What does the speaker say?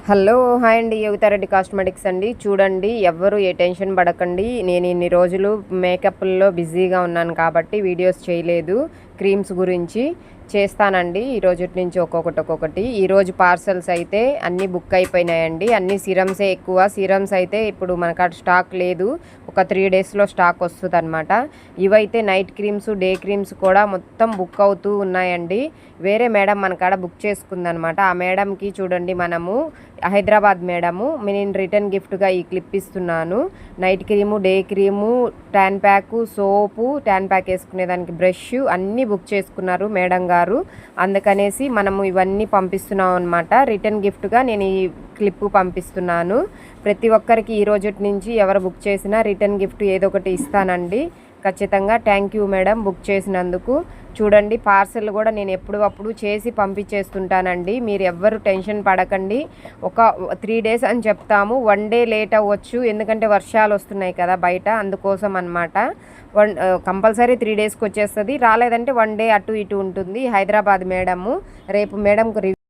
Hello hi అండి, యువతారెడ్డి cosmetics అండి. చూడండి, ఎవ్వరు ఏ టెన్షన్ పడకండి. నేను ఇన్ని రోజులు మేకప్లో బిజీగా ఉన్నాను కాబట్టి వీడియోస్ చేయలేదు. క్రీమ్స్ గురించి చేస్తానండి ఈ రోజు నుంచి ఒక్కొక్కటి. ఈరోజు పార్సల్స్ అయితే అన్నీ బుక్ అయిపోయినాయండి. అన్ని సిరమ్సే ఎక్కువ. సిరమ్స్ అయితే ఇప్పుడు మనకు స్టాక్ లేదు. ఒక 3 డేస్లో స్టాక్ వస్తుంది అనమాట. ఇవైతే నైట్ క్రీమ్స్, డే క్రీమ్స్ కూడా మొత్తం బుక్ అవుతూ ఉన్నాయండి. వేరే మేడం మన కాడ బుక్ చేసుకుందనమాట. ఆ మేడంకి చూడండి, మనము హైదరాబాద్ మేడము, నేను రిటర్న్ గిఫ్ట్గా ఈ క్లిప్ ఇస్తున్నాను. Night cream, day cream, tan pack, soap, tan pack వేసుకునేదానికి బ్రష్ అన్నీ బుక్ చేసుకున్నారు మేడం గారు. అందుకనేసి మనము ఇవన్నీ పంపిస్తున్నాం అనమాట. రిటర్న్ గిఫ్ట్గా నేను ఈ క్లిప్ పంపిస్తున్నాను. ప్రతి ఒక్కరికి ఈ రోజు నుంచి ఎవరు బుక్ చేసినా రిటర్న్ గిఫ్ట్ ఏదో ఒకటి ఇస్తానండి ఖచ్చితంగా. థ్యాంక్ యూ మేడం బుక్ చేసినందుకు. చూడండి, పార్సల్ కూడా నేను ఎప్పుడప్పుడు చేసి పంపించేస్తుంటానండి. మీరు ఎవ్వరు టెన్షన్ పడకండి. ఒక 3 డేస్ అని చెప్తాము, 1 డే లేట్ అవ్వచ్చు. ఎందుకంటే వర్షాలు వస్తున్నాయి కదా బయట, అందుకోసం అనమాట. కంపల్సరీ 3 డేస్కి వచ్చేస్తుంది. రాలేదంటే 1 డే అటు ఇటు ఉంటుంది. హైదరాబాద్ మేడము. రేపు మేడంకు